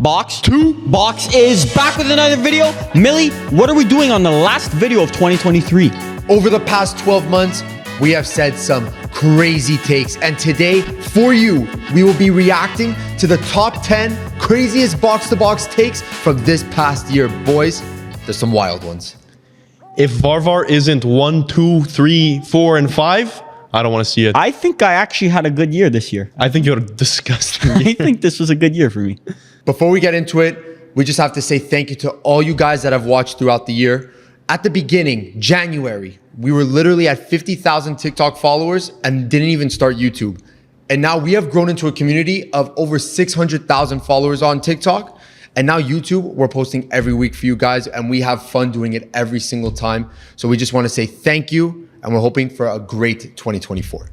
Box is back with another video. Millie, what are we doing on the last video of 2023? Over the past 12 months, we have said some crazy takes. And today, for you, we will be reacting to the top 10 craziest box-to-box takes from this past year. Boys, there's some wild ones. If Varvar isn't 1, 2, 3, 4, and 5, I don't want to see it. I think I actually had a good year this year. I think you're disgusting. I think this was a good year for me. Before we get into it, we just have to say thank you to all you guys that have watched throughout the year. At the beginning, January, we were literally at 50,000 TikTok followers and didn't even start YouTube. And now we have grown into a community of over 600,000 followers on TikTok. And now YouTube, we're posting every week for you guys and we have fun doing it every single time. So we just want to say thank you and we're hoping for a great 2024.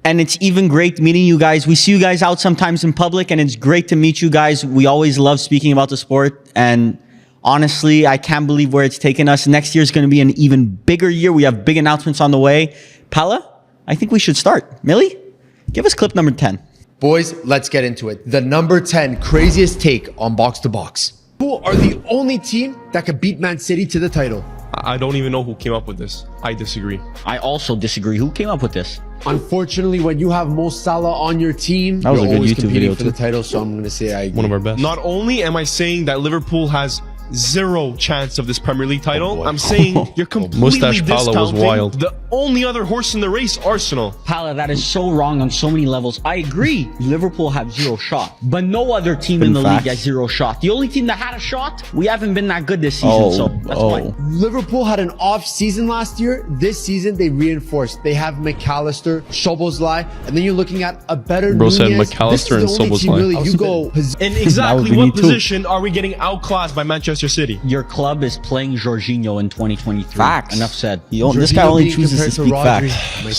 And it's even great meeting you guys. We see you guys out sometimes in public and it's great to meet you guys. We always love speaking about the sport. And honestly, I can't believe where it's taken us. Next year is going to be an even bigger year. We have big announcements on the way. Pala, I think we should start. Millie, give us clip number 10. Boys, let's get into it. The number 10 craziest take on Box to Box. Who are the only team that could beat Man City to the title? I don't even know who came up with this. I disagree. I also disagree. Who came up with this? Unfortunately, when you have Mo Salah on your team, That was you're a good always YouTube competing video for too. the title. So I'm going to say I agree. One of our best. Not only am I saying that Liverpool has zero chance of this Premier League title, I'm saying you're completely Mustache Pala was discounting wild. the only other horse in the race, Arsenal. Pala, that is so wrong on so many levels. I agree. Liverpool have zero shot, but no other team in the league has zero shot. The only team that had a shot, we haven't been that good this season, so that's why. Liverpool had an off season last year. This season, they reinforced. They have McAllister, Szoboszlai, and then you're looking at a better Bro said Nunez. McAllister This is the and only team Szoboszlai. really, you go In exactly be me what too. position are we getting outclassed by Manchester City? Your club is playing Jorginho in 2023. Facts. Enough said. This guy only chooses to speak facts.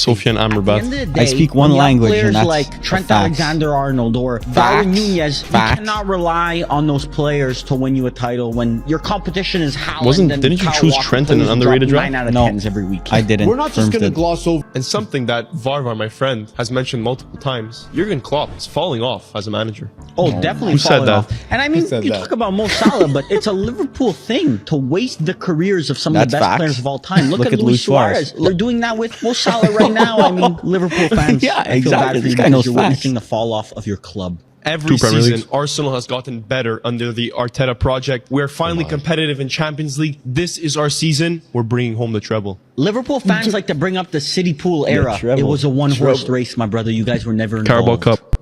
Sofian At the end of Amrabat. the day, I speak one when you have language, players and that's like Trent facts. Alexander-Arnold or Darwin Facts. Nunez, you Facts. cannot rely on those players to win you a title when your competition is Haaland. and Didn't you Kyle choose Walker, Trent in an players underrated drop draft? 9 out of No. 10s every week. I didn't. We're not just Firms going to did. gloss over. And something that Varvar, my friend, has mentioned multiple times. Jurgen Klopp is falling off as a manager. Oh, definitely Who said falling that? off. And I mean, said you that? talk about Mo Salah, but it's a Liverpool thing to waste the careers of some of the That's best facts. players of all time. Look, Look at at Luis Luis Suarez. Suarez. They're doing that with Mo Salah right now. I mean, Liverpool fans. Yeah, I feel bad exactly. for This you guy because knows you're facts. witnessing the fall off of your club. Every 2 Premier season, Leagues. Arsenal has gotten better under the Arteta project. We're finally competitive in Champions League. This is our season. We're bringing home the treble. Liverpool fans like to bring up the City Pool era. treble. It was a one-horse Treble. race, my brother. You guys were never involved. Carabao Cup.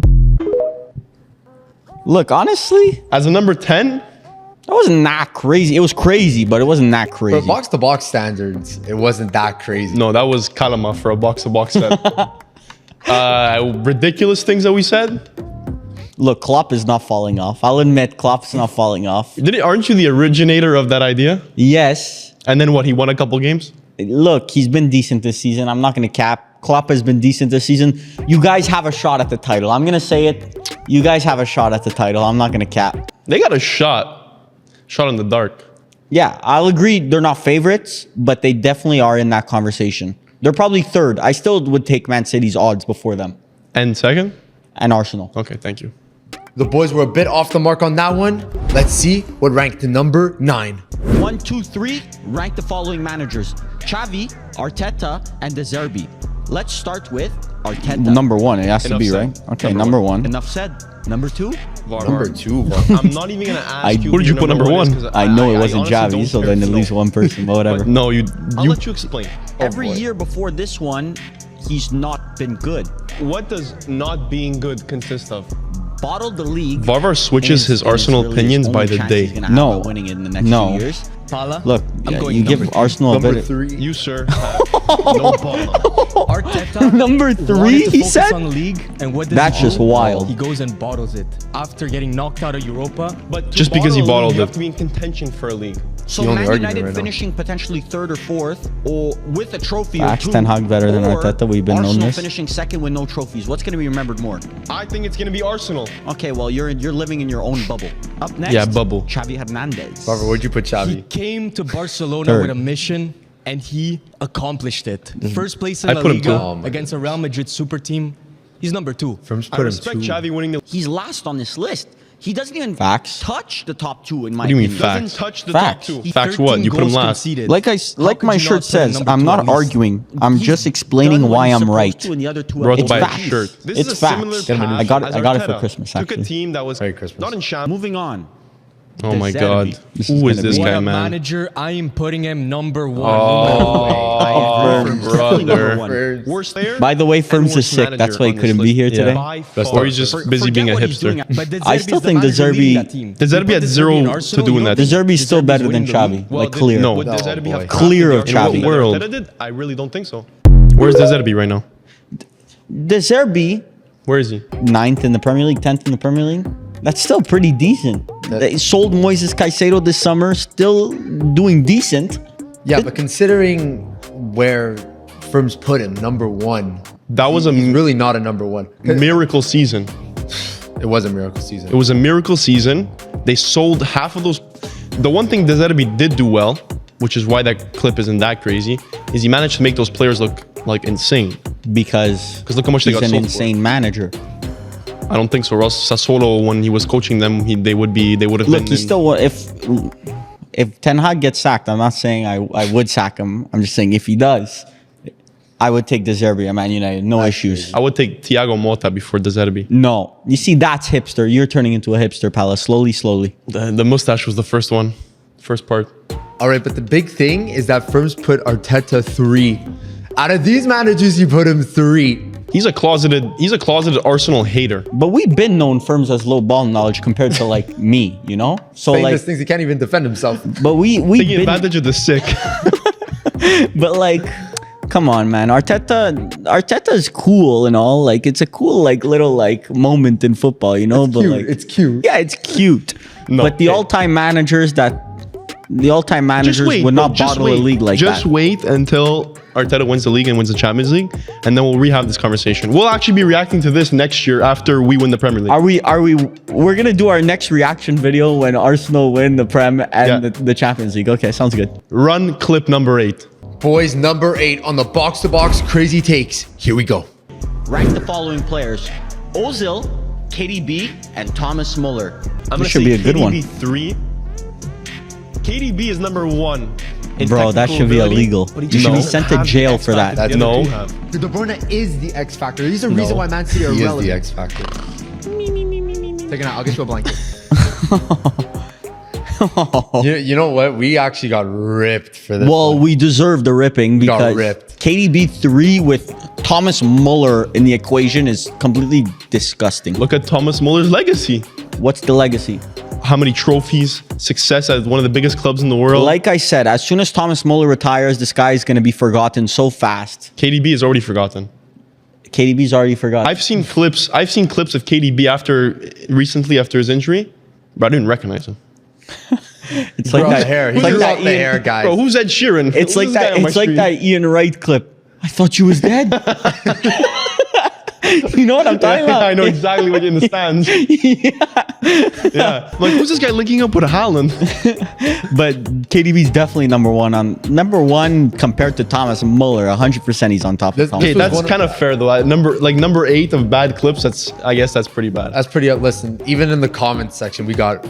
Look, honestly, As a number 10, that wasn't that crazy. It was crazy, but it wasn't that For crazy. box to box standards, it wasn't that crazy. no, that was Kalama for a box-to-box bet. Ridiculous things that we said. Look, Klopp is not falling off. I'll admit, Klopp is not falling off. Aren't you the originator of that idea? Yes. And then what? He won a couple games? Look, he's been decent this season. I'm not going to cap. Klopp has been decent this season. You guys have a shot at the title. I'm going to say it. You guys have a shot at the title. I'm not going to cap. They got a shot. Shot in the dark. Yeah, I'll agree they're not favorites, but they definitely are in that conversation. They're probably third. I still would take Man City's odds before them And second? and Arsenal. Okay, thank you. The boys were a bit off the mark on that one. Let's see what ranked to number 9. 1, 2, 3. Rank the following managers: Xavi, Arteta, and De Zerbi. Let's start with Arteta. Number 1, it has to Enough be, said. right? Okay, Number number one. 1. Enough said. Number 2. Number 2. I'm not even going to ask you Who who did your you put number one? is, 'cause I know it wasn't honestly Xavi, don't so care then to at know. least one person, but whatever. No, I'll you let you explain. Every boy. year before this one, he's not been good. What does not being good consist of? Bottled the league. Varvar switches his And it's Arsenal really opinions his by only the chance day. he's gonna have No. at winning it in the next No. 2 years. Pala, Look, I'm yeah, going you number give Arsenal a Number bit. 3. You, sir, have no ball. Arteta Number wanted 3, to he focus said? on league, and what does That's he just do? wild. He goes and bottles it after getting knocked out of Europa. But Just because he a league, bottled you it. have to be in contention for a league. So the only Man argument United right now. finishing potentially 3rd or 4th, or with a trophy Facts, or 2. Ten Hag better than or Arteta, we've been known Arsenal this. finishing 2nd with no trophies. What's going to be remembered more? I think it's going to be Arsenal. Okay, well, you're living in your own bubble. Up next, Yeah, bubble. Xavi Hernandez. Barbara, where'd you put He Xavi? came to Barcelona Third. with a mission, and he accomplished it. First place in I La put him Liga two. Oh my against a Real Madrid super team. He's number 2. Firms I put him respect 2. Xavi winning the... He's last on this list. He doesn't even Facts. touch the top two in my What do you mean opinion. facts? Doesn't touch the Facts. top two. He Facts what? 13 You put him goals last. conceded. Like How could my you shirt not put him says, number I'm two not at least? arguing. I'm He's just explaining done what why he's I'm supposed right. to, and the other two Bro, have to buy facts. a shirt. This It's is a similar facts. path I got it. as I got it for Arteta. Christmas. Took a Actually, team that was Merry Christmas. not in shambles. Moving on. Oh my De god. Zerbi. This Who is is gonna this be- What guy, a man? manager. I am putting him number one. Oh, Brother. Worst player. By the way, and Firms is worst sick. That's manager why he on this couldn't be list. here today. By Best far. Or he's player. just busy being a Forget what he's doing hipster. at- But De I Zerbi still is the think De manager leading Zerbi- that team. De Zerbi You had put zero in to Arsenal, do in you know that De team. Zerbi's still Zerbi's better than winning the Xavi. league. Like clear. No. Would De Oh, Zerbi boy. have Clear of In what Xavi. world? Arteta did? I really don't think so. Where's De Zerbi right now? De Zerbi, Where is he? 9th in the Premier League, 10th in the Premier League. That's still pretty decent. They sold Moises Caicedo this summer, still doing decent. Yeah, but considering where Firms put him, number one, That was a he's really not a number one. miracle season. It was a miracle season. It was a miracle season. They sold half of those. The one thing De Zerbi did do well, which is why that clip isn't that crazy, is he managed to make those players look like insane. Because Look how much they he's got an sold for. insane manager. I don't think so. Or else Sassuolo, when he was coaching them, they would have Look, been. he still if Ten Hag gets sacked, I'm not saying I would sack him. I'm just saying if he does, I would take De Zerbi at Man United. No issues. I would take Thiago Motta before De Zerbi. No. You see, that's hipster. You're turning into a hipster, Palace. Slowly, slowly. The mustache was the first one, first part. All right, but the big thing is that Firms put Arteta 3. Out of these managers, you put him 3. He's a closeted Arsenal hater. But we've been known Firms as low ball knowledge compared to like me, you know? So Saying like, these things, he can't even defend himself. but we've Taking been, advantage of the sick. but like, come on, man. Arteta's cool and all. Like, it's a cool, like, little, like, moment in football, you know? It's but cute. like, It's cute. Yeah, it's cute. No, but the hey. all-time managers would not bottle a league like that. Just wait until Arteta wins the league and wins the Champions League, and then we'll rehab this conversation. We'll actually be reacting to this next year after we win the Premier League. We're gonna do our next reaction video when Arsenal win the Prem and Yeah. the Champions League. Okay, sounds good. Run clip number 8. Boys, number 8 on the box-to-box crazy takes. Here we go. Rank the following players: Ozil, KDB, and Thomas Muller. I'm This should be a good one. KDB 3. KDB is number 1. in Bro, that technical should be ability. illegal. But he You should be doesn't sent to have the jail X for factor that. the other No. two have. De Bruyne is the X factor. He's the reason why Man City are He is relevant. the X factor. Take it out. I'll get you a blanket. You know what? We actually got ripped for this. Well, one. we deserve the ripping got because ripped. KDB 3 with Thomas Muller in the equation is completely disgusting. Look at Thomas Muller's legacy. What's the legacy? How many trophies, success at one of the biggest clubs in the world. Like I said, as soon as Thomas Muller retires, this guy is going to be forgotten so fast. KDB is already forgotten. KDB's already forgotten. I've seen clips of KDB recently after his injury, but I didn't recognize him. It's Grow like out that. the hair. He It's like grew that out the Ian- hair, guys. Bro, who's Ed Sheeran? It's Who's like this guy that. on my It's like screen? that Ian Wright clip. I thought you was dead. You know what I'm talking about? I know exactly what you're in the stands. Yeah. Like, who's this guy linking up with Haaland? But KDB's definitely number one compared to Thomas Muller. 100% he's on top of This- Thomas. Okay, was that's one of- kind of fair though. Number 8 of bad clips. I guess that's pretty bad. That's pretty. Listen, even in the comments section, we got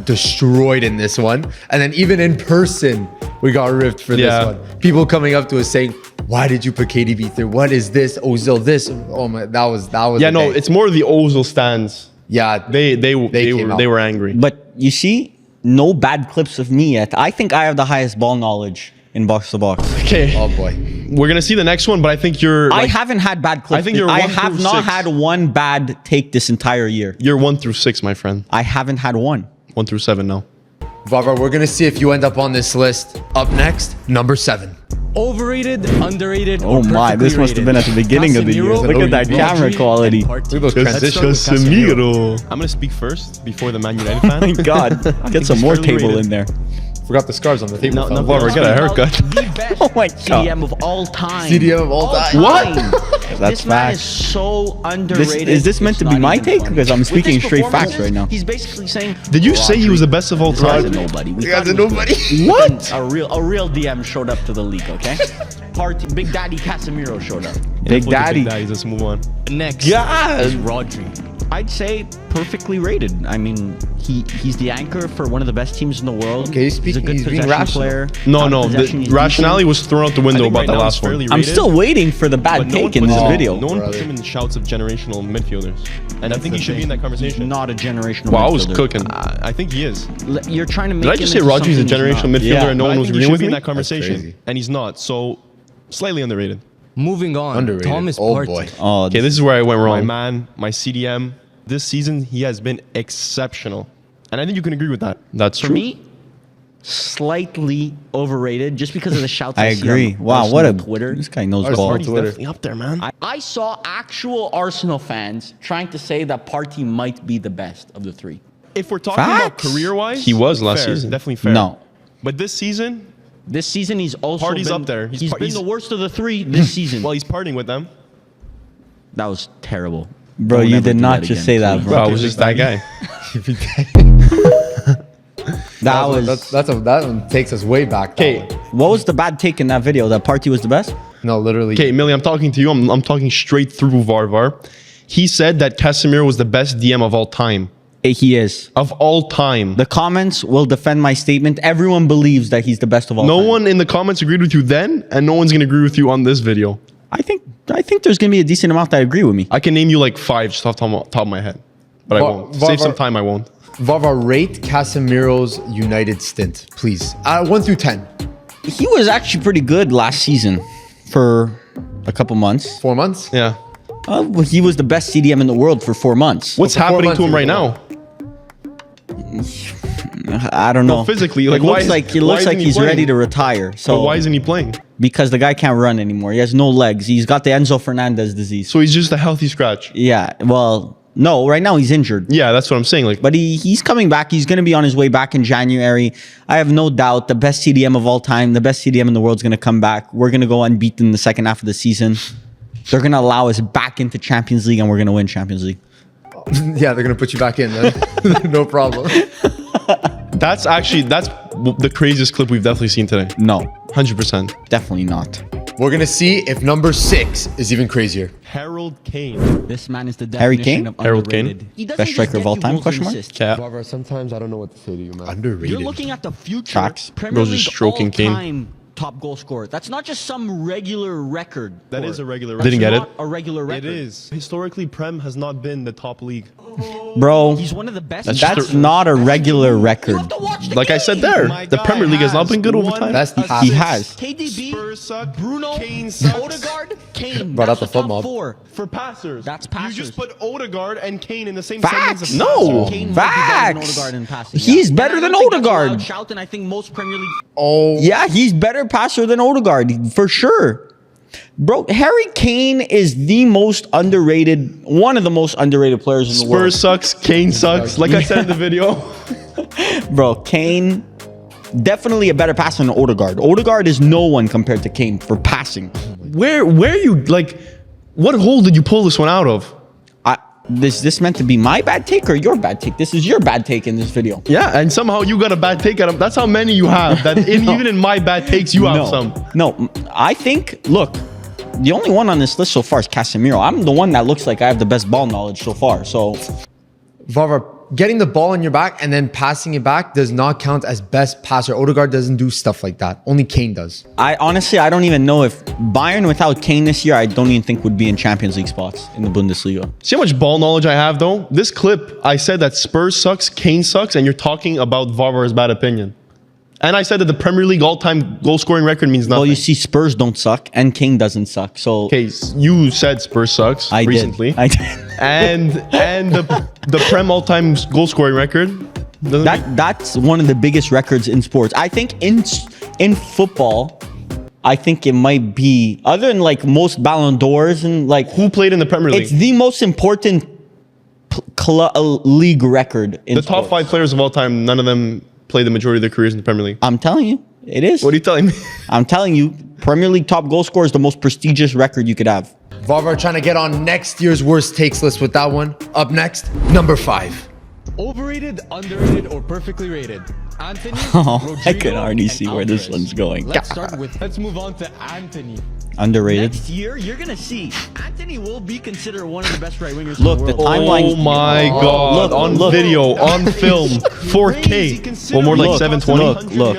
destroyed in this one, and then even in person, we got ripped for Yeah. this one. People coming up to us saying, "Why did you put KDB through? What is this? Ozil this? Oh my, that was." Yeah, a no, day. it's more the Ozil stands. yeah. came out. They were angry. But you see, no bad clips of me yet. I think I have the highest ball knowledge in box to box. Okay, Oh boy. we're gonna see the next one, but I think you're. I Like, haven't had bad clips. I think you're I 1 have through not 6. had one bad take this entire year. you're 1 through 6, my friend. I haven't had one. 1 through 7 now. Vavar, we're gonna see if you end up on this list. Up next, number 7. Overrated, underrated. Oh or my, this perfectly must have rated? been at the beginning of the year. Casemiro, Look at that Rodri, camera and quality. Partey. Look at those Let's transitions. start with Casemiro. I'm gonna speak first before the Man United fan. Oh my God, get some he's more fairly table rated. in there. Forgot the scarves on the table. No, fella. no, Vavar, get a haircut. The best Oh my God. CDM of all time. CDM of all time. What? That's This man is facts. so underrated. Is this meant it's to be not my even take? funny. Because I'm With speaking his straight facts performances, right now. He's basically saying, Did you say he was the best of all This guy's a time? nobody. We You guys thought are he was good. nobody. What? A real DM showed up to the league, okay? Big Daddy Casemiro showed up. Big Daddy. Let's move on. Next God. is Rodri. I'd say perfectly rated. I mean, he's the anchor for one of the best teams in the world. Okay, he's a good being possession rational. player. No, Possession, the he's rationality decent. was thrown out the window I think about right the now last it's one. fairly I'm rated, still waiting for the bad but no one take in puts this him- video. No one puts Brother. him in the shouts of generational midfielders, and I think he should be in that conversation. Not a generational Wow, I was midfielder. cooking. I think he is. You're trying to make Did I him just say into Rodri's a something he's generational not. midfielder Yeah. and no But one I was think he agreeing should with be in me? that conversation, crazy. and he's not. So slightly underrated. Moving on. Underrated. Thomas Oh, Partey. boy. Oh, Okay, this is where I went My wrong. man, my CDM. This season, he has been exceptional, and I think you can agree with that. That's for true. me, slightly overrated just because of the shouts. I see agree. on Wow, what a Arsenal Twitter. this guy knows Arsenal ball. Partey's Twitter. definitely up there, man. I saw actual Arsenal fans trying to say that Partey might be the best of the three. If we're talking about Facts. career-wise, He was last fair, season. definitely fair. No. But this season, This season, he's also Partey's been, up there. He's been He's- the worst of the three this season. well, he's partying with them. That was terrible. Bro, Don't you ever did do not that just again, say that, please. bro. Bro, I was just that guy. That was. that one takes us way back. that Okay, one. What was the bad take in that video? That Partey was the best? No, literally. okay, Millie, I'm talking to you. I'm talking straight through Varvar. He said that Casemiro was the best DM of all time. He is. Of all time. The comments will defend my statement. Everyone believes that he's the best of all No time. one in the comments agreed with you then, and no one's gonna agree with you on this video. I think there's gonna be a decent amount that agree with me. I can name you like 5 just off the top of my head, but I won't. Save some time. I won't. Varvar, rate Casemiro's United stint, please. 1 through 10. He was actually pretty good last season for a couple months. 4 months? Yeah. Well, he was the best CDM in the world for 4 months. What's for 4 happening to months him right he was now? I don't know. physically, it like, why looks is- like he why looks isn't like he he's playing? ready to retire. So But why isn't he playing? because the guy can't run anymore. He has no legs. He's got the Enzo Fernandez disease. So he's just a healthy scratch. Yeah. Well, no. Right now he's injured. Yeah, that's what I'm saying. Like, But he's coming back. He's going to be on his way back in January. I have no doubt the best CDM of all time, the best CDM in the world is going to come back. We're going to go unbeaten in the second half of the season. They're going to allow us back into Champions League and we're going to win Champions League. Yeah, they're going to put you back in then. No problem. that's the craziest clip we've definitely seen today. No, 100%. definitely not. We're going to see if number 6 is even crazier. Harold Kane. This man is the Harry definition Kane? of Harold underrated. Kane? He doesn't Best just striker get of all you time, goals and question mark? assists. Yeah. Varvar, sometimes I don't know what to say to you, man. Underrated. You're looking at the future Facts. Premier Bro's League just stroking Kane. all-time top goal scorer. That's not just some regular record. That for is a regular That's record. Didn't get it. not a regular It record. is. Historically, Prem has not been the top league. Bro, He's one of the best. that's not a regular You record. have to watch the Like I said game. there, My the guy Premier League has not been good over one time. Best assist. He has. KDB, Spurs suck. Bruno, Kane sucks. Odegaard, Kane. Brought That's out the top foot mob. 4. For passers. That's You passers. just put Odegaard and Kane in the same Facts. sentence. Of No. passers. Kane might be better than Facts. Odegaard in passing. He's yeah. better And I than don't think that's a Odegaard. loud shout, and I think most Premier League. Oh, Yeah, he's better passer than Odegaard, for sure. Bro, Harry Kane is the most underrated, one of the most underrated players in the world. Spurs sucks. Kane sucks. Like I said in the video. Bro, Kane, definitely a better passer than Odegaard. Odegaard is no one compared to Kane for passing. Where you like? What hole did you pull this one out of? Is this meant to be my bad take or your bad take? This is your bad take in this video. Yeah, and somehow you got a bad take at him. That's how many you have. That even in my bad takes, you have some. No, I think, look, the only one on this list so far is Casemiro. I'm the one that looks like I have the best ball knowledge so far. So, Varvar, getting the ball in your back and then passing it back does not count as best passer. Odegaard doesn't do stuff like that. Only Kane does. I honestly don't even know if Bayern without Kane this year, I don't even think would be in Champions League spots in the Bundesliga. See how much ball knowledge I have, though? This clip, I said that Spurs sucks, Kane sucks, and you're talking about Varvar's bad opinion. And I said that the Premier League all-time goal-scoring record means nothing. Well, you see, Spurs don't suck and Kane doesn't suck. So, Okay, you said Spurs sucks I recently. did. I did. and the Prem all-time goal-scoring record. doesn't That's one of the biggest records in sports. I think in football, I think it might be, other than like most Ballon d'Ors and like, who played in the Premier League? it's the most important league record in The top sports. 5 players of all time, none of them play the majority of their careers in the Premier League. I'm telling you, it is. What are you telling me? I'm telling you, Premier League top goal scorer is the most prestigious record you could have. Varvar trying to get on next year's worst takes list with that one. Up next, number 5. Overrated, underrated, or perfectly rated? Antony, Oh, I Rodrigo, can already and see where this Alvarez. one's going. Let's move on to Antony. Underrated. Next year, you're gonna see Antony will be considered one of the best right wingers. Look, in the the world. timeline. Oh my God! On video, on film, 4K. Well, more like 720. Look.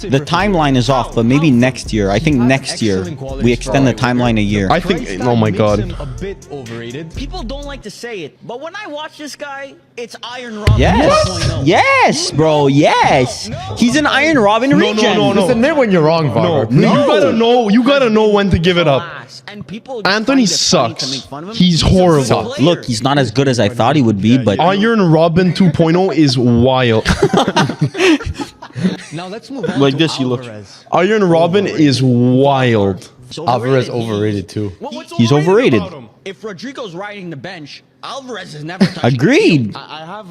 The timeline is off, but maybe next year. I think next year we extend the timeline a year. I think. Oh my God! A bit overrated. People don't like to say it, but when I watch this guy, it's Iron Robin Yes, 2.0. yes, bro, yes. He's an Iron Robin regen. no. Just admit when you're wrong, Varvar. No, you gotta know. You gotta know when to give it up. Class. And people just Anthony find it funny to sucks. make fun of him. He's a good horrible. player. Look, he's not as good as I thought he would be, but Iron Robin 2.0 is wild. Now let's move on Like to this, he looks. Alvarez. Iron Robin is wild. It's Alvarez overrated too. What's He's overrated. about him? If Rodrigo's riding the bench, Alvarez is never touching agreed. I have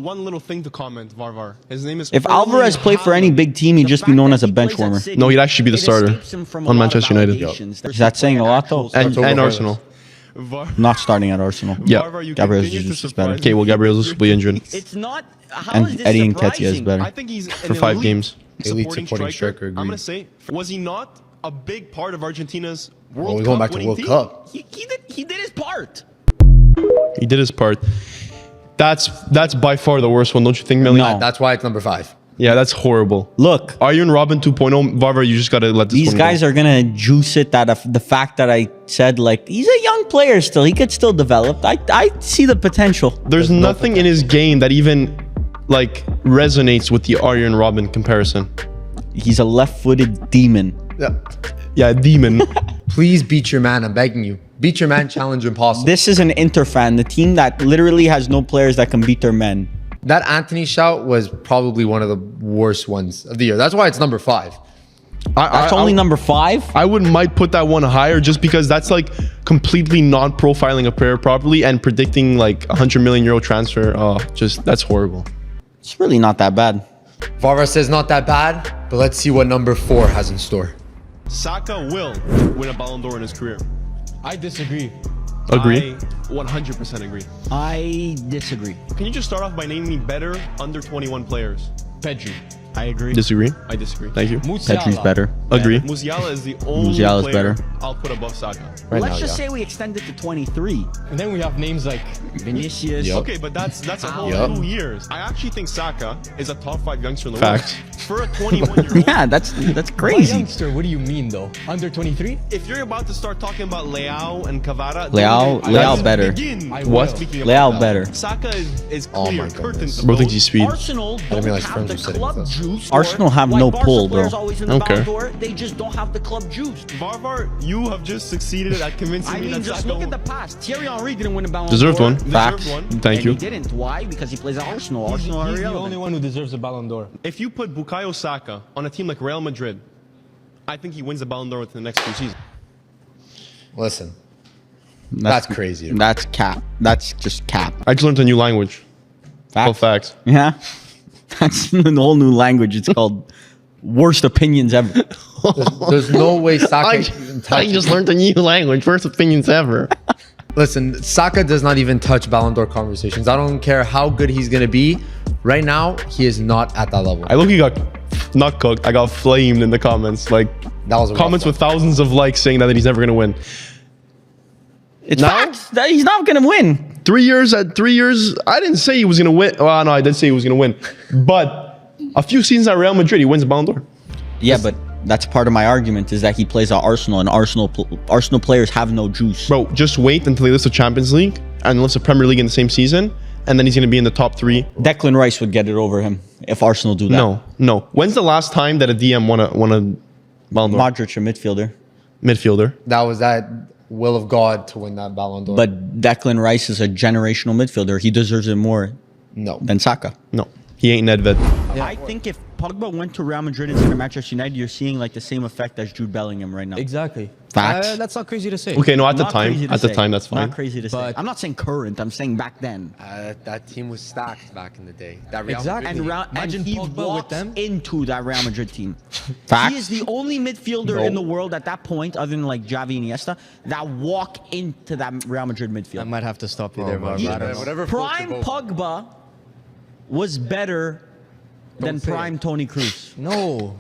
one little thing to comment, Varvar. His name is. If Alvarez played for any big team, he'd just be known as a bench warmer. No, he'd actually be the starter on Manchester United. Is that saying a lot though? and Arsenal. Not starting at Arsenal. Yeah. Gabriel Jesus is better. Okay, well, Gabriel will be injured It's not. How And is this Eddie Nketiah is surprising? better. I think he's for 5 games. Elite supporting striker, I'm gonna agreed. say, was he not a big part of Argentina's Well, World we're Cup going back to winning World team? Cup. He did his part. He did his part. That's by far the worst one, don't you think, Millie? No. That's why it's number 5. Yeah, that's horrible. Look, Iron Robin 2.0, Varvar, you just gotta let this these one guys go. are gonna juice it that the fact that I said like he's a young player still, he could still develop. I see the potential. There's nothing in his game that even like resonates with the Iron Robin comparison. He's a left-footed demon. Yeah, demon. Please beat your man. I'm begging you. Beat your man. Challenge impossible. This is an Inter fan, the team that literally has no players that can beat their men. That Antony shout was probably one of the worst ones of the year. That's why it's number 5. That's only number 5. I might put that one higher just because that's like completely not profiling a player properly and predicting like €100 million transfer. Just that's horrible. It's really not that bad. Varvar says not that bad, but let's see what number 4 has in store. Saka will win a Ballon d'Or in his career. I disagree. Agree? I 100% agree. I disagree. Can you just start off by naming me better under 21 players? Pedri. I agree. Disagree? I disagree. Thank you. Petri's better. Agree. Musiala is the only Musiala's player better. I'll put above Saka. Let's just say we extend it to 23. And then we have names like Vinicius. Yup. Okay, but that's a whole Yup. 2 years. I actually think Saka is a top 5 youngster in the Fact. world. For a 21-year-old. Yeah, that's By crazy. youngster, what do you mean though? Under 23? If you're about to start talking about Leao and Cavara, Leao better. What? Leao better. Saka is Oh clear. my curtains goodness. to Bro both. thinks he's speed. Arsenal didn't don't realize have friends the were sitting club with us. juice. Arsenal have Why no Barca pull, bro. players always in the I don't Ballon care. d'Or, they just don't have the club juice. Varvar, you have just succeeded at convincing I me mean, that just Saka look at the past. Thierry Henry didn't win a Ballon Deserved d'Or. one. Facts. one. Thank And you. he didn't. Why? Because he plays at Arsenal. Arsenal are He's the irrelevant. only one who deserves a Ballon d'Or. If you put Bukayo Saka on a team like Real Madrid, I think he wins the Ballon d'Or within the next 2 seasons. Listen, that's crazy. That's cap. That's just cap. I just learned a new language. All facts. Yeah. That's a whole new language. It's called worst opinions ever. There's no way Saka even touches. learned a new language. First opinions ever. Listen, Saka does not even touch Ballon d'Or conversations. I don't care how good he's going to be. Right now, he is not at that level. I look, he got not cooked. I got flamed in the comments. Like That was a rough comments one. with thousands of likes saying that he's never gonna win. It's Now? facts. That he's not going to win. 3 years at 3 years, I didn't say he was gonna win. Well, no, I did say he was gonna win. But a few seasons at Real Madrid, he wins the Ballon d'Or. Yeah, but that's part of my argument is that he plays at Arsenal, and Arsenal players have no juice. Bro, just wait until he lifts the Champions League and lifts the Premier League in the same season, and then he's gonna be in the top 3. Declan Rice would get it over him if Arsenal do that. No. When's the last time that a DM won a Ballon d'Or? Modric, a midfielder. Midfielder. That was that will of God to win that Ballon d'Or. But Declan Rice is a generational midfielder. He deserves it more no. than Saka. No, he ain't Nedved. I think if Pogba went to Real Madrid instead of Manchester United, you're seeing like the same effect as Jude Bellingham right now. Exactly. Facts. That's not crazy to say. Okay, no, at the Not time, crazy to at the say. time, that's fine. Not crazy to say. But- I'm not saying current. I'm saying back then. That team was stacked back in the day. That Real Exactly. Madrid team. Imagine and he Pogba with walks them. into that Real Madrid team. Facts. He is the only midfielder in the world at that point, other than like Xavi and Iniesta, that walk into that Real Madrid I midfield. might have to stop you Oh there, my Varvar. God. Whatever floats Prime your boat. Pogba was better than say prime Tony Cruz. No.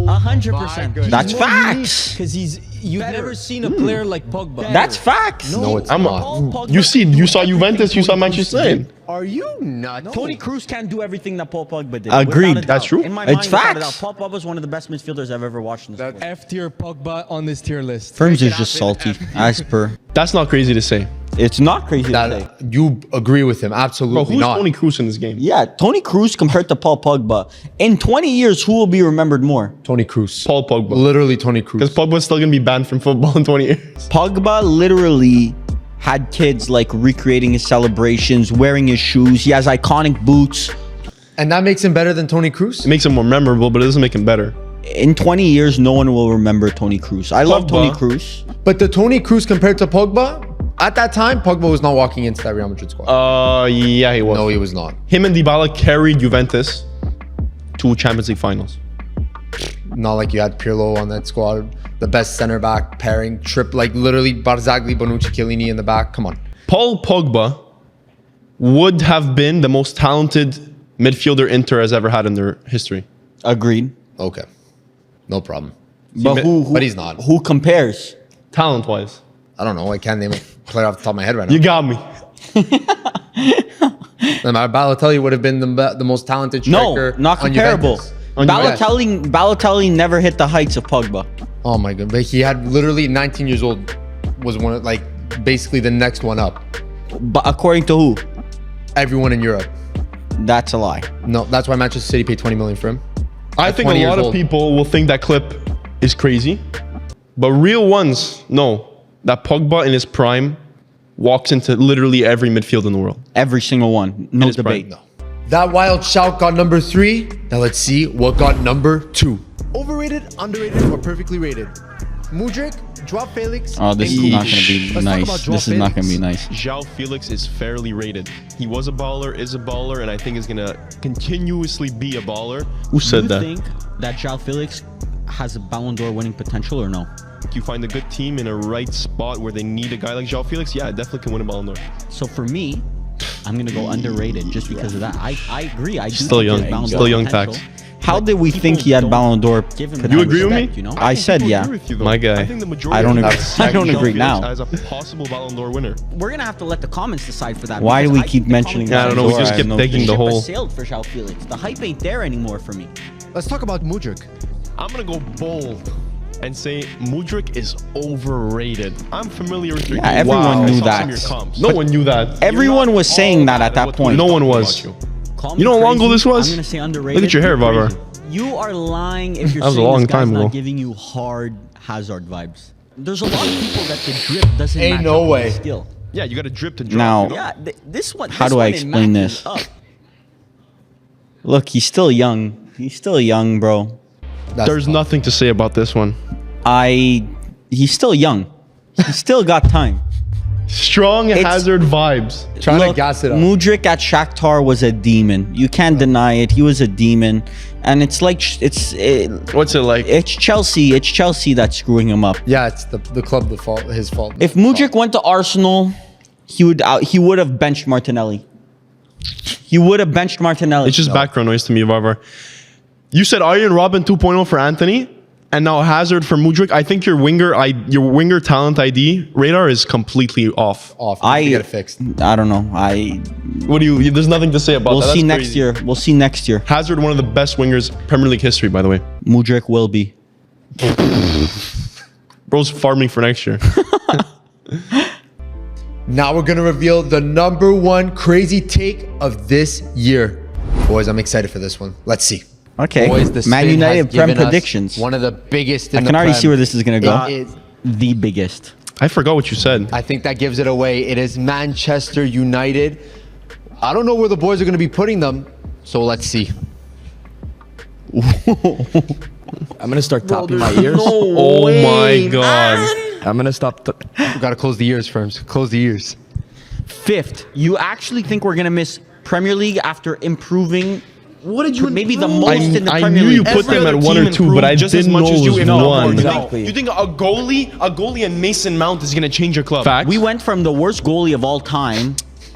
100%. That's facts. Because you've never seen a player like Pogba. That's facts. No, it's I'm not. you saw Juventus, you saw Manchester United. Are you nuts? Tony Cruz can't do everything that Paul Pogba did. Agreed. Without a That's doubt. true. In my It's mind, without a facts. doubt, Paul Pogba is one of the best midfielders I've ever watched in the sport. F tier Pogba on this tier list. Firms is just salty, as per. That's not crazy to say. It's not crazy to say. That you agree with him? Absolutely Bro, who's not. Tony Cruz in this game? Yeah, Tony Cruz compared to Paul Pogba. In 20 years, who will be remembered more? Tony Cruz. Paul Pogba. Literally Tony Cruz. Because Pogba's still gonna be banned from football in 20 years. Pogba literally had kids like recreating his celebrations, wearing his shoes. He has iconic boots. And that makes him better than Tony Cruz? It makes him more memorable, but it doesn't make him better. In 20 years, no one will remember Tony Cruz. I love Pogba. Tony Cruz. But the Tony Cruz compared to Pogba, at that time, Pogba was not walking into that Real Madrid squad. Yeah, he was. No, he was not. Him and Dybala carried Juventus to Champions League finals. Not like you had Pirlo on that squad. The best center back pairing. Like literally Barzagli, Bonucci, Chiellini in the back. Come on. Paul Pogba would have been the most talented midfielder Inter has ever had in their history. Agreed. Okay. No problem. But But he's not. Who compares? Talent-wise. I don't know. I can't name a player off the top of my head right now. You got me. Balotelli would have been the most talented No, striker. not on comparable. Juventus. On Juventus. Balotelli never hit the heights of Pogba. Oh my god. But he had literally 19 years old was one of like basically the next one up. But according to who? Everyone in Europe. That's a lie. No, that's why Manchester City paid 20 million for him. I At think 20 a lot years of old. people will think that clip is crazy. But real ones know that Pogba in his prime walks into literally every midfield in the world. Every single one. No his debate. prime. That wild shout got number 3. Now let's see what got number 2. Overrated, underrated, or perfectly rated? Mudryk, Joao Felix. Oh, this is and not Kane. going to be Let's talk nice. about Joao This is not going to be Felix. nice. Joao Felix is fairly rated. He was a baller, is a baller, and I think is gonna continuously be a baller. Who said Do that? you think that Joao Felix has a Ballon d'Or winning potential or no? If you find a good team in a right spot where they need a guy like Joao Felix, yeah, definitely can win a Ballon d'Or. So for me, I'm gonna go underrated just because of that. I agree. I do Still think young. there's Ballon Still d'Or young potential, tax. How but did we people think he had don't Ballon d'Or? give him You that agree with me? respect, You know? I said People yeah. agree with you, though. My guy. I think the majority I don't of agree. people I don't see Joao agree Felix now. as a possible Ballon d'Or winner. We're gonna have to let the comments decide for that. Why do because we I keep think the mentioning comments- I don't know. We Ballon just d'Or, I keep have no digging The the ship has hole. sailed for Joao Felix. The hype ain't there anymore for me. Let's talk about Mudryk. I'm gonna go bold and say Mudryk is overrated. I'm familiar with your Yeah, game. everyone I knew saw that. some of your comps. No one knew that. Everyone You're was not saying all that at that what point. No one talking was. about you. Call You me know how long crazy. ago this was? I'm gonna say underrated. Look at your hair, You're Barbara. crazy. You are lying if you're That was a saying long this guy's time not ago. giving you hard Hazard vibes. There's a lot of people that the drip doesn't Ain't match no up with way. the skill. Yeah, you got to drip to drop. Now- you know? Yeah, this one. How this do I one, it explain matches this? up. Look, he's still young. He's still young, bro. That's There's tough. nothing to say about this one. He's still young. He's still got time. Strong Hazard vibes. Trying to gas it up. Mudryk at Shakhtar was a demon. You can't deny it. He was a demon, and it's like What's it like? it's Chelsea. It's Chelsea that's screwing him up. Yeah, it's the club his fault. If Mudryk went to Arsenal, he would have benched Martinelli. He would have benched Martinelli. It's just background noise to me, Varvar. You said Arjen Robben 2.0 for Antony, and now Hazard for Mudryk. I think your winger talent ID radar is completely off. off. I get it fixed. I don't know. What do you? There's nothing to say about We'll that. see That's next crazy. year. We'll see next year. Hazard, one of the best wingers Premier League history, by the way. Mudryk will be. Bro's farming for next year. Now we're gonna reveal the number 1 crazy take of this year. Boys, I'm excited for this one. Let's see. Okay. Boys, the Man spin United has Prem given us predictions. one of the biggest in I the can already Prem. see where this is gonna go. It is- The biggest. I forgot what you said. I think that gives it away. It is Manchester United. I don't know where the boys are gonna be putting them, so let's see. I'm gonna start tapping my ears. Oh my god. I'm gonna stop. We gotta close the ears, firms. Close the ears. 5th. You actually think we're gonna miss Premier League after improving? What did you Maybe the improve? most in the I Premier knew League. you put them at 1 or 2, but I just as didn't much know as it you, was if not more. one. Exactly. You think a goalie and Mason Mount is gonna change your club? Facts. We went from the worst goalie of all time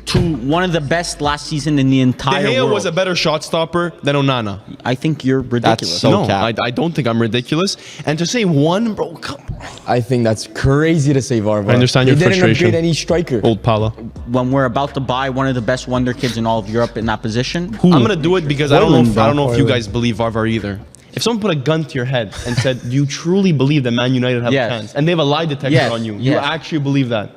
to one of the best last season in the entire De Gea world. was a better shot stopper than Onana. I think you're ridiculous. so No, cap. I don't think I'm ridiculous. And to say one, bro, come on. I think that's crazy to say VAR. I understand your They didn't frustration. upgrade any striker. Old Pala. When we're about to buy one of the best wonder kids in all of Europe in that position, I'm gonna do it because I don't know. Haaland, I don't know if you bro. guys believe VAR either. If someone put a gun to your head and said, "Do you truly believe that Man United have Yes. a chance?" and they have a lie detector Yes. on you, you Yes. actually believe that?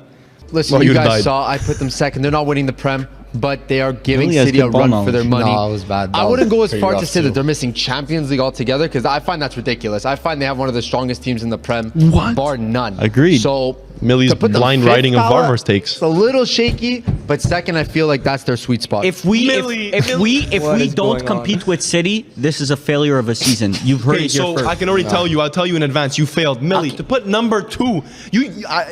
Listen, Well, you you'd guys died. saw I put them second. They're not winning the Prem, but they are giving Really has City a good ball run knowledge. for their money. No, it was bad. I That wouldn't was go as pretty far to rough say too. that they're missing Champions League altogether because I find that's ridiculous. I find they have one of the strongest teams in the Prem, bar none. Agreed. So Millie's to put them blind fifth, riding of Salah, VAR's takes. It's a little shaky, but second, I feel like that's their sweet spot. if we Millie, if we What is don't going compete with City, this is a failure of a season. You've heard Okay, it here so first. I can already tell you. I'll tell you in advance. You failed, Millie. Okay. To put number 2,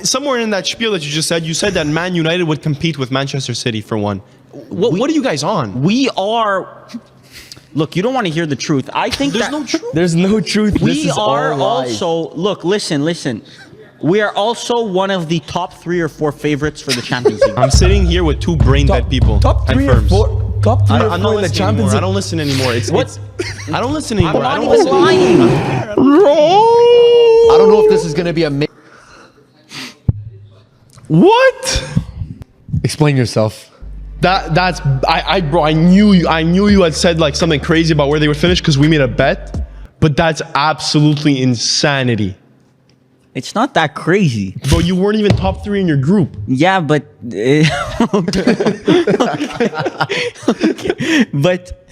somewhere in that spiel that you just said, you said that Man United would compete with Manchester City for one. What are you guys on? We are. Look, you don't want to hear the truth. I think There's that no truth. There's no truth. This we is are all lies. also. Look, listen. We are also one of the top 3 or 4 favorites for the Champions League. I'm sitting here with 2 brain dead people. Top and 3 or firms. 4. Top 3 or 4 I'm not in the listening Champions anymore. I League. don't listen anymore. I don't listen anymore. I I'm don't not even listen. lying. I don't know if this is going to be a. What? Explain yourself. That's bro. I knew you had said like something crazy about where they would finish because we made a bet, but that's absolutely insanity. It's not that crazy. Bro, you weren't even top 3 in your group. Yeah, but but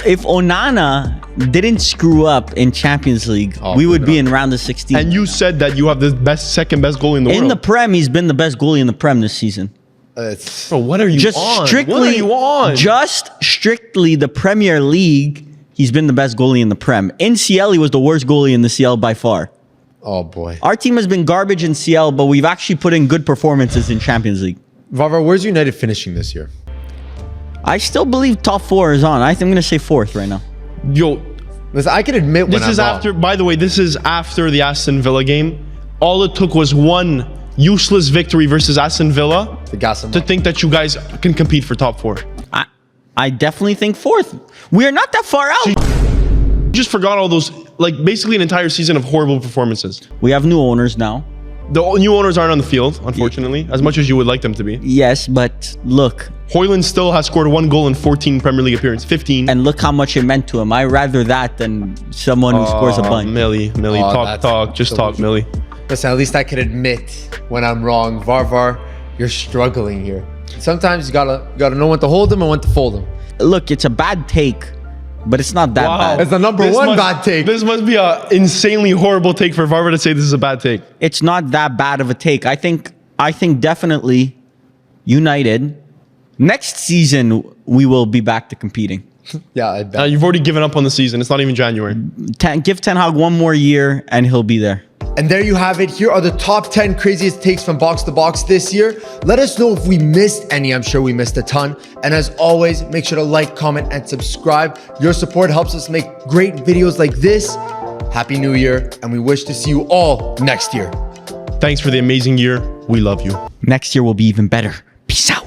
if Onana didn't screw up in Champions League, we would be in round of 16. And you said that you have the second best goalie in the in world. the Prem, he's been the best goalie in the Prem this season. Bro, what are you Just on? strictly, What are you on? just strictly the Premier League. He's been the best goalie in the Prem. In CL, he was the worst goalie in the CL by far. Oh boy. Our team has been garbage in CL, but we've actually put in good performances in Champions League. Varvar, where's United finishing this year? I still believe top 4 is on. I think I'm going to say 4th right now. Yo, Listen, I can admit when this is I'm wrong. after. By the way, this is after the Aston Villa game. All it took was one useless victory versus Aston Villa The gas to think that you guys can compete for top 4. I definitely think 4th. We are not that far out. You just forgot all those, like basically an entire season of horrible performances. We have new owners now. The new owners aren't on the field, unfortunately, as much as you would like them to be. Yes, but look, Højlund still has scored 1 goal in 14 Premier League appearances. 15. and look how much it meant to him. I'd rather that than someone who scores a bunch. Millie, talk, just talk, Millie. Listen, at least I can admit when I'm wrong. Varvar, you're struggling here. Sometimes you gotta know when to hold them and when to fold them. Look, it's a bad take, but it's not that bad. It's the number one bad take. This must be an insanely horrible take for Varvar to say this is a bad take. It's not that bad of a take. I think definitely United next season we will be back to competing. Yeah, I bet. You've already given up on the season. It's not even January. Give Ten Hag one more year and he'll be there. And there you have it. Here are the top 10 craziest takes from Box to Box this year. Let us know if we missed any. I'm sure we missed a ton. And as always, make sure to like, comment, and subscribe. Your support helps us make great videos like this. Happy New Year, and we wish to see you all next year. Thanks for the amazing year. We love you. Next year will be even better. Peace out.